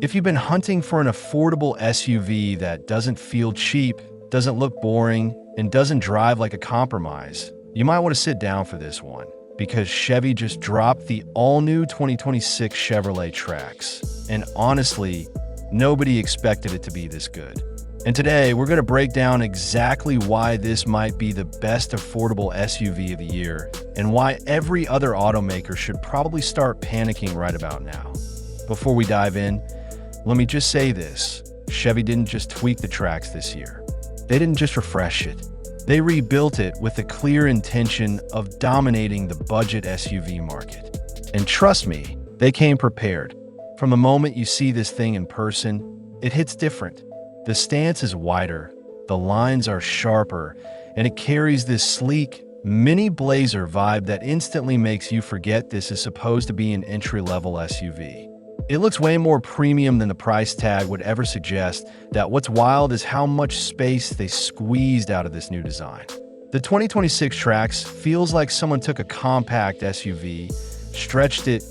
If you've been hunting for an affordable SUV that doesn't feel cheap, doesn't look boring, and doesn't drive like a compromise, you might want to sit down for this one, because Chevy just dropped the all-new 2026 Chevrolet Trax. And honestly, nobody expected it to be this good. And today, we're going to break down exactly why this might be the best affordable SUV of the year, and why every other automaker should probably start panicking right about now. Before we dive in, let me just say this. Chevy didn't just tweak the Trax this year. They didn't just refresh it. They rebuilt it with the clear intention of dominating the budget SUV market. And trust me, they came prepared. From the moment you see this thing in person, it hits different. The stance is wider, the lines are sharper, and it carries this sleek, mini Blazer vibe that instantly makes you forget this is supposed to be an entry-level SUV. It looks way more premium than the price tag would ever suggest. That what's wild is how much space they squeezed out of this new design. The 2026 Trax feels like someone took a compact SUV, stretched it,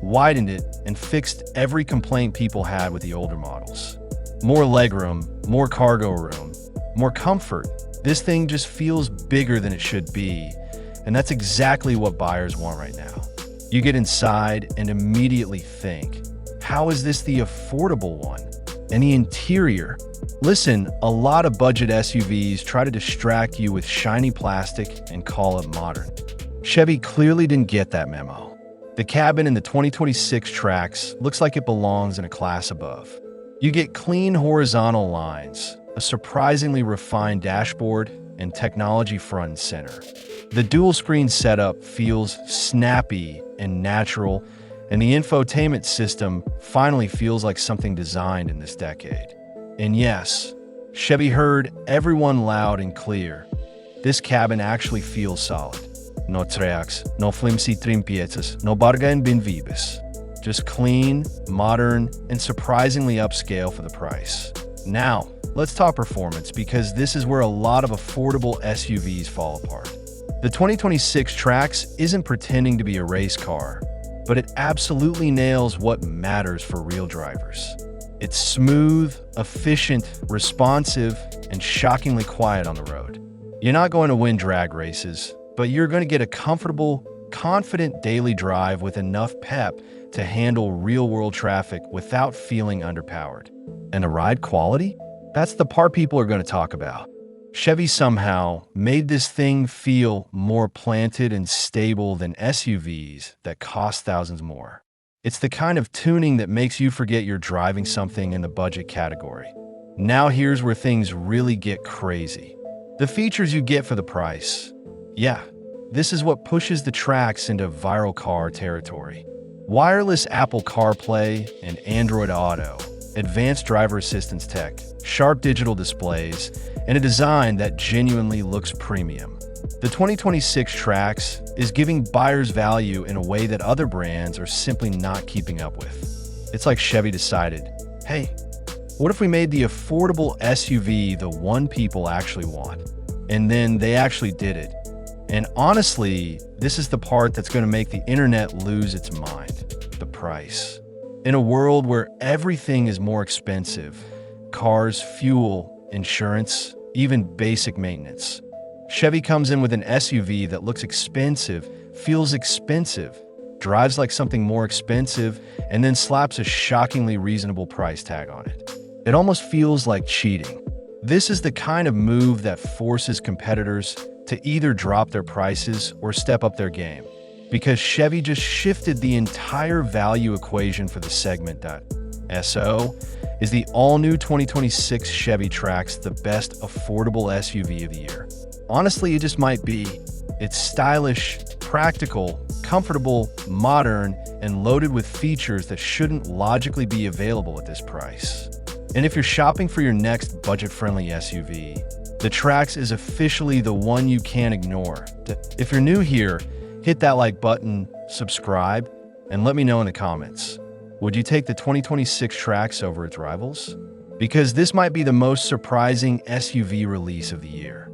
widened it, and fixed every complaint people had with the older models. More legroom, more cargo room, more comfort. This thing just feels bigger than it should be, and that's exactly what buyers want right now. You get inside and immediately think, how is this the affordable one? And the interior? Listen, a lot of budget SUVs try to distract you with shiny plastic and call it modern. Chevy clearly didn't get that memo. The cabin in the 2026 Trax looks like it belongs in a class above. You get clean horizontal lines, a surprisingly refined dashboard, and technology front and center. The dual-screen setup feels snappy and natural, and the infotainment system finally feels like something designed in this decade. And yes, Chevy heard everyone loud and clear. This cabin actually feels solid. No tracks, no flimsy trim piezas, no barga and bin vibes. Just clean, modern, and surprisingly upscale for the price. Now, let's talk performance, because this is where a lot of affordable SUVs fall apart. The 2026 Trax isn't pretending to be a race car, but it absolutely nails what matters for real drivers. It's smooth, efficient, responsive, and shockingly quiet on the road. You're not going to win drag races, but you're going to get a comfortable, confident daily drive with enough pep to handle real-world traffic without feeling underpowered. And the ride quality? That's the part people are going to talk about. Chevy somehow made this thing feel more planted and stable than SUVs that cost thousands more. It's the kind of tuning that makes you forget you're driving something in the budget category. Now here's where things really get crazy. The features you get for the price. Yeah, this is what pushes the Trax into viral car territory. Wireless Apple CarPlay and Android Auto, advanced driver assistance tech, sharp digital displays, and a design that genuinely looks premium. The 2026 Trax is giving buyers value in a way that other brands are simply not keeping up with. It's like Chevy decided, hey, what if we made the affordable SUV the one people actually want? And then they actually did it. And honestly, this is the part that's going to make the internet lose its mind: the price. In a world where everything is more expensive, cars, fuel, insurance, even basic maintenance, Chevy comes in with an SUV that looks expensive, feels expensive, drives like something more expensive, and then slaps a shockingly reasonable price tag on it. It almost feels like cheating. This is the kind of move that forces competitors to either drop their prices or step up their game, because Chevy just shifted the entire value equation for the segment. So, is the all-new 2026 Chevy Trax the best affordable SUV of the year? Honestly, it just might be. It's stylish, practical, comfortable, modern, and loaded with features that shouldn't logically be available at this price. And if you're shopping for your next budget-friendly SUV, the Trax is officially the one you can't ignore. If you're new here, hit that like button, subscribe, and let me know in the comments. Would you take the 2026 Trax over its rivals? Because this might be the most surprising SUV release of the year.